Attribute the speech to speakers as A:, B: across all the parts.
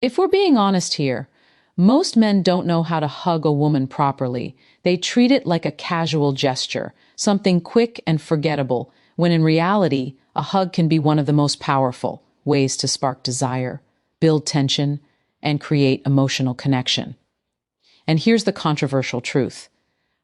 A: If we're being honest here, most men don't know how to hug a woman properly. They treat it like a casual gesture, something quick and forgettable, when in reality, a hug can be one of the most powerful ways to spark desire, build tension, and create emotional connection. And here's the controversial truth.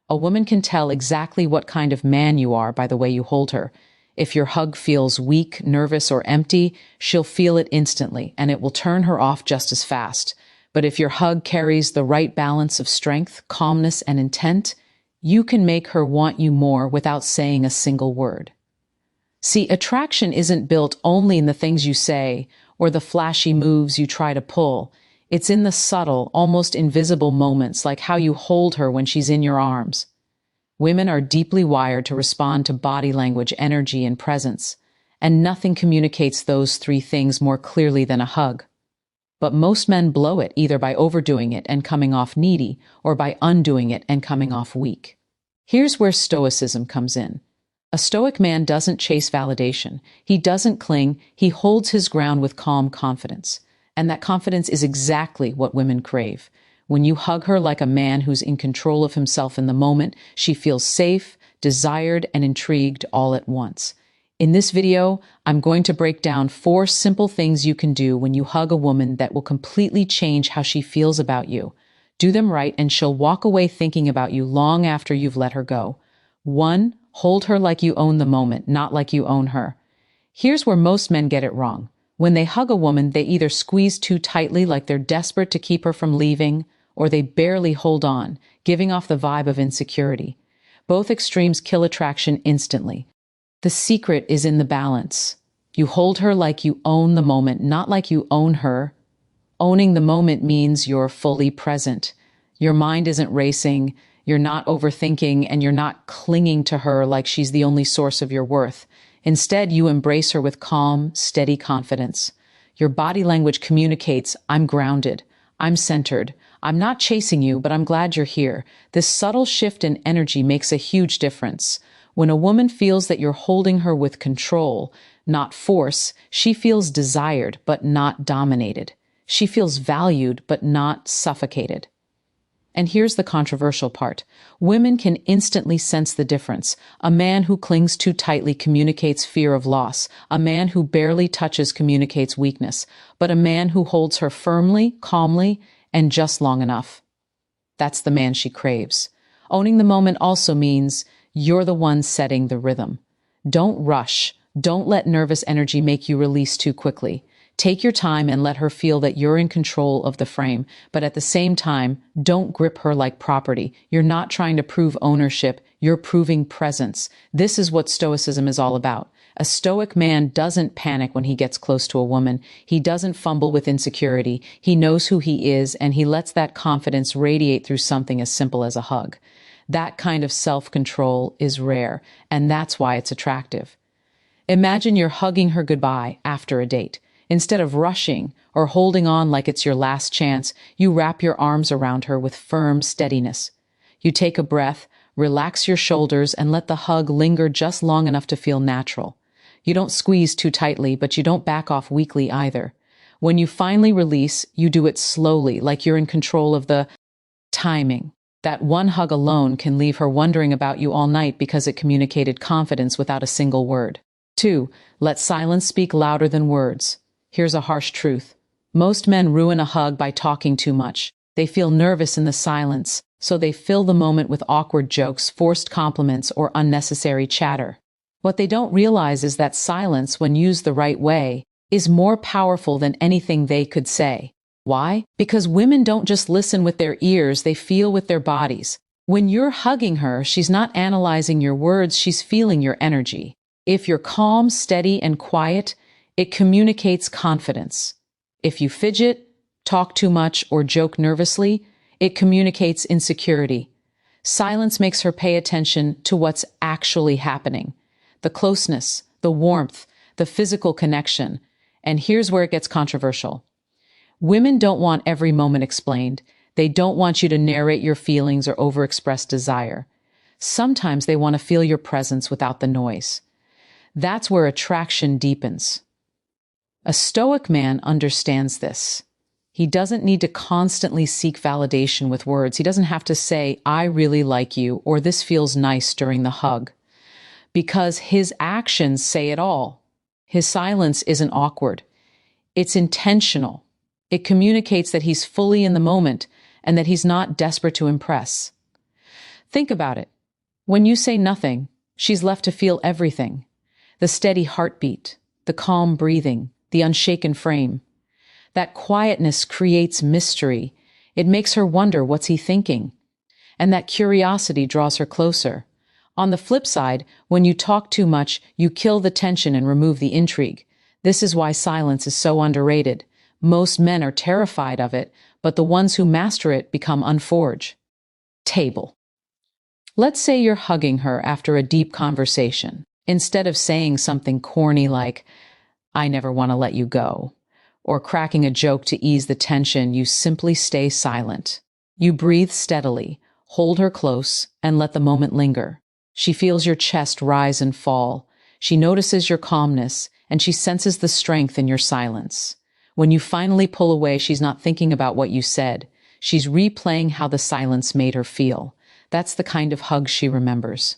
A: A woman can tell exactly what kind of man you are by the way you hold her. If your hug feels weak, nervous, or empty, she'll feel it instantly, and it will turn her off just as fast. But if your hug carries the right balance of strength, calmness, and intent, you can make her want you more without saying a single word. See, attraction isn't built only in the things you say or the flashy moves you try to pull. It's in the subtle, almost invisible moments, like how you hold her when she's in your arms. Women are deeply wired to respond to body language, energy, and presence, and nothing communicates those three things more clearly than a hug. But most men blow it either by overdoing it and coming off needy, or by undoing it and coming off weak. Here's where Stoicism comes in. A Stoic man doesn't chase validation. He doesn't cling. He holds his ground with calm confidence. And that confidence is exactly what women crave. When you hug her like a man who's in control of himself in the moment, she feels safe, desired, and intrigued all at once. In this video, I'm going to break down 4 simple things you can do when you hug a woman that will completely change how she feels about you. Do them right, and she'll walk away thinking about you long after you've let her go. 1. Hold her like you own the moment, not like you own her. Here's where most men get it wrong. When they hug a woman, they either squeeze too tightly like they're desperate to keep her from leaving, or they barely hold on, giving off the vibe of insecurity. Both extremes kill attraction instantly. The secret is in the balance. You hold her like you own the moment, not like you own her. Owning the moment means you're fully present. Your mind isn't racing, you're not overthinking, and you're not clinging to her like she's the only source of your worth. Instead, you embrace her with calm, steady confidence. Your body language communicates, I'm grounded, I'm centered, I'm not chasing you, but I'm glad you're here. This subtle shift in energy makes a huge difference. When a woman feels that you're holding her with control, not force, she feels desired, but not dominated. She feels valued, but not suffocated. And here's the controversial part. Women can instantly sense the difference. A man who clings too tightly communicates fear of loss. A man who barely touches communicates weakness. But a man who holds her firmly, calmly, and just long enough, that's the man she craves. Owning the moment also means you're the one setting the rhythm. Don't rush. Don't let nervous energy make you release too quickly. Take your time and let her feel that you're in control of the frame, but at the same time, don't grip her like property. You're not trying to prove ownership, you're proving presence. This is what Stoicism is all about. A Stoic man doesn't panic when he gets close to a woman. He doesn't fumble with insecurity. He knows who he is, and he lets that confidence radiate through something as simple as a hug. That kind of self-control is rare, and that's why it's attractive. Imagine you're hugging her goodbye after a date. Instead of rushing or holding on like it's your last chance, you wrap your arms around her with firm steadiness. You take a breath, relax your shoulders, and let the hug linger just long enough to feel natural. You don't squeeze too tightly, but you don't back off weakly either. When you finally release, you do it slowly, like you're in control of the timing. That one hug alone can leave her wondering about you all night because it communicated confidence without a single word. 2. Let silence speak louder than words. Here's a harsh truth. Most men ruin a hug by talking too much. They feel nervous in the silence, so they fill the moment with awkward jokes, forced compliments, or unnecessary chatter. What they don't realize is that silence, when used the right way, is more powerful than anything they could say. Why? Because women don't just listen with their ears, they feel with their bodies. When you're hugging her, she's not analyzing your words, she's feeling your energy. If you're calm, steady, and quiet, it communicates confidence. If you fidget, talk too much, or joke nervously, it communicates insecurity. Silence makes her pay attention to what's actually happening. The closeness, the warmth, the physical connection. And here's where it gets controversial. Women don't want every moment explained. They don't want you to narrate your feelings or overexpress desire. Sometimes they want to feel your presence without the noise. That's where attraction deepens. A Stoic man understands this. He doesn't need to constantly seek validation with words. He doesn't have to say, I really like you, or this feels nice during the hug, because his actions say it all. His silence isn't awkward. It's intentional. It communicates that he's fully in the moment and that he's not desperate to impress. Think about it. When you say nothing, she's left to feel everything. The steady heartbeat, the calm breathing, the unshaken frame. That quietness creates mystery. It makes her wonder, what's he thinking? And that curiosity draws her closer. On the flip side, when you talk too much, you kill the tension and remove the intrigue. This is why silence is so underrated. Most men are terrified of it, but the ones who master it become unforgettable. Table. Let's say you're hugging her after a deep conversation. Instead of saying something corny like, I never want to let you go, or cracking a joke to ease the tension, you simply stay silent. You breathe steadily, hold her close, and let the moment linger. She feels your chest rise and fall. She notices your calmness, and she senses the strength in your silence. When you finally pull away, she's not thinking about what you said. She's replaying how the silence made her feel. That's the kind of hug she remembers.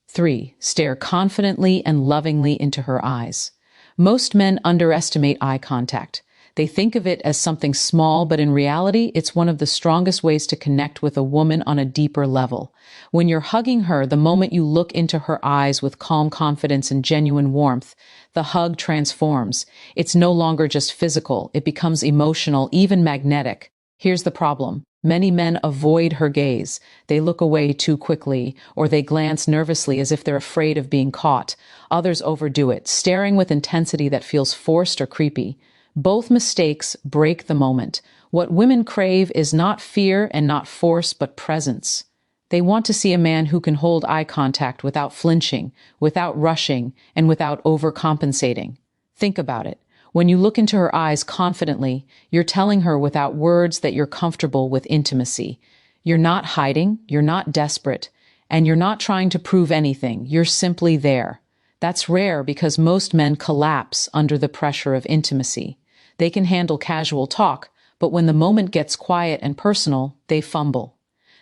A: 3. Stare confidently and lovingly into her eyes. Most men underestimate eye contact. They think of it as something small, but in reality, it's one of the strongest ways to connect with a woman on a deeper level. When you're hugging her, the moment you look into her eyes with calm confidence and genuine warmth, the hug transforms. It's no longer just physical, it becomes emotional, even magnetic. Here's the problem. Many men avoid her gaze. They look away too quickly, or they glance nervously as if they're afraid of being caught. Others overdo it, staring with intensity that feels forced or creepy. Both mistakes break the moment. What women crave is not fear and not force, but presence. They want to see a man who can hold eye contact without flinching, without rushing, and without overcompensating. Think about it. When you look into her eyes confidently, you're telling her without words that you're comfortable with intimacy. You're not hiding, you're not desperate, and you're not trying to prove anything. You're simply there. That's rare because most men collapse under the pressure of intimacy. They can handle casual talk, but when the moment gets quiet and personal, they fumble.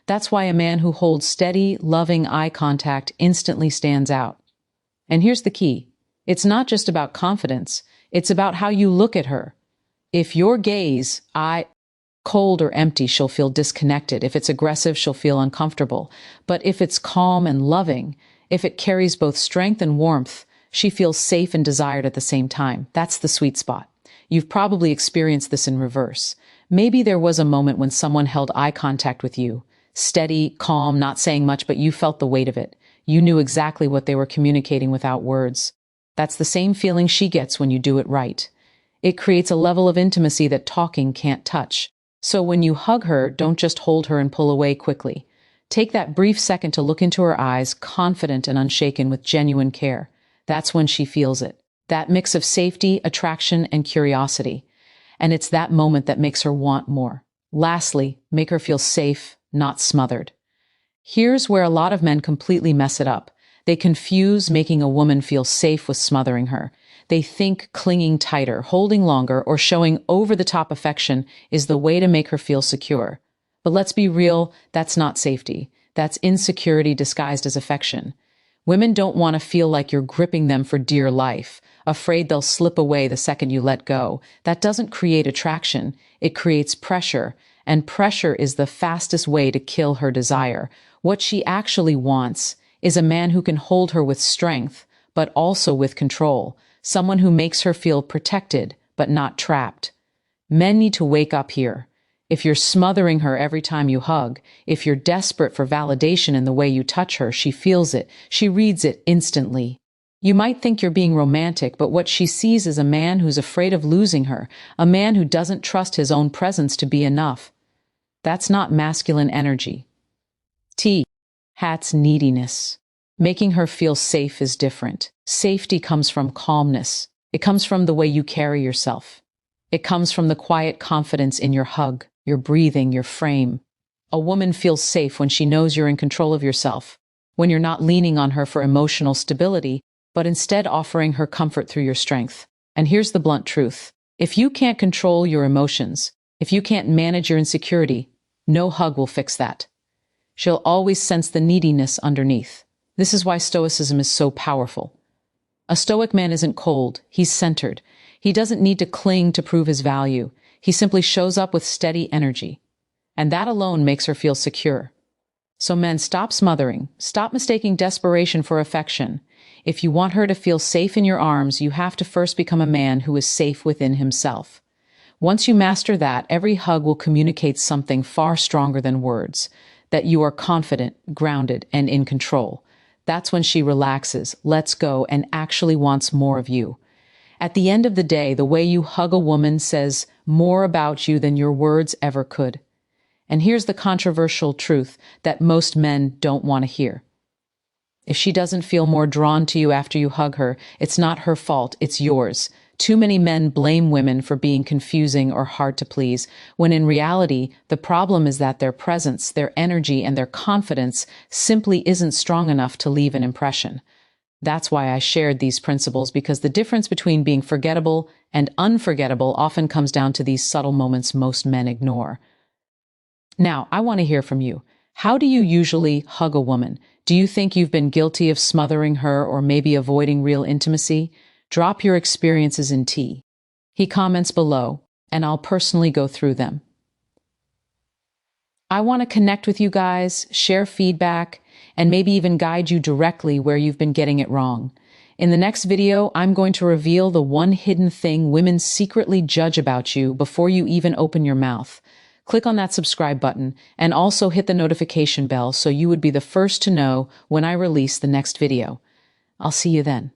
A: That's why a man who holds steady, loving eye contact instantly stands out. And here's the key. It's not just about confidence. It's about how you look at her. If your gaze, cold or empty, she'll feel disconnected. If it's aggressive, she'll feel uncomfortable. But if it's calm and loving, if it carries both strength and warmth, she feels safe and desired at the same time. That's the sweet spot. You've probably experienced this in reverse. Maybe there was a moment when someone held eye contact with you. Steady, calm, not saying much, but you felt the weight of it. You knew exactly what they were communicating without words. That's the same feeling she gets when you do it right. It creates a level of intimacy that talking can't touch. So when you hug her, don't just hold her and pull away quickly. Take that brief second to look into her eyes, confident and unshaken with genuine care. That's when she feels it. That mix of safety, attraction, and curiosity. And it's that moment that makes her want more. Lastly, make her feel safe, not smothered. Here's where a lot of men completely mess it up. They confuse making a woman feel safe with smothering her. They think clinging tighter, holding longer, or showing over-the-top affection is the way to make her feel secure. But let's be real, that's not safety. That's insecurity disguised as affection. Women don't want to feel like you're gripping them for dear life, afraid they'll slip away the second you let go. That doesn't create attraction. It creates pressure, and pressure is the fastest way to kill her desire. What she actually wants is a man who can hold her with strength, but also with control. Someone who makes her feel protected, but not trapped. Men need to wake up here. If you're smothering her every time you hug, if you're desperate for validation in the way you touch her, she feels it. She reads it instantly. You might think you're being romantic, but what she sees is a man who's afraid of losing her, a man who doesn't trust his own presence to be enough. That's not masculine energy. Hat's neediness. Making her feel safe is different. Safety comes from calmness. It comes from the way you carry yourself. It comes from the quiet confidence in your hug, your breathing, your frame. A woman feels safe when she knows you're in control of yourself, when you're not leaning on her for emotional stability, but instead offering her comfort through your strength. And here's the blunt truth. If you can't control your emotions, If you can't manage your insecurity, no hug will fix that. She'll always sense the neediness underneath. This is why Stoicism is so powerful. A Stoic man isn't cold, he's centered. He doesn't need to cling to prove his value. He simply shows up with steady energy. And that alone makes her feel secure. So men, stop smothering. Stop mistaking desperation for affection. If you want her to feel safe in your arms, you have to first become a man who is safe within himself. Once you master that, every hug will communicate something far stronger than words, that you are confident, grounded, and in control. That's when she relaxes, lets go, and actually wants more of you. At the end of the day, the way you hug a woman says more about you than your words ever could. And here's the controversial truth that most men don't want to hear. If she doesn't feel more drawn to you after you hug her, it's not her fault, it's yours. Too many men blame women for being confusing or hard to please, when in reality, the problem is that their presence, their energy, and their confidence simply isn't strong enough to leave an impression. That's why I shared these principles, because the difference between being forgettable and unforgettable often comes down to these subtle moments most men ignore. Now, I want to hear from you. How do you usually hug a woman? Do you think you've been guilty of smothering her or maybe avoiding real intimacy? Drop your experiences in T. He comments below, and I'll personally go through them. I want to connect with you guys, share feedback, and maybe even guide you directly where you've been getting it wrong. In the next video, I'm going to reveal the one hidden thing women secretly judge about you before you even open your mouth. Click on that subscribe button and also hit the notification bell so you would be the first to know when I release the next video. I'll see you then.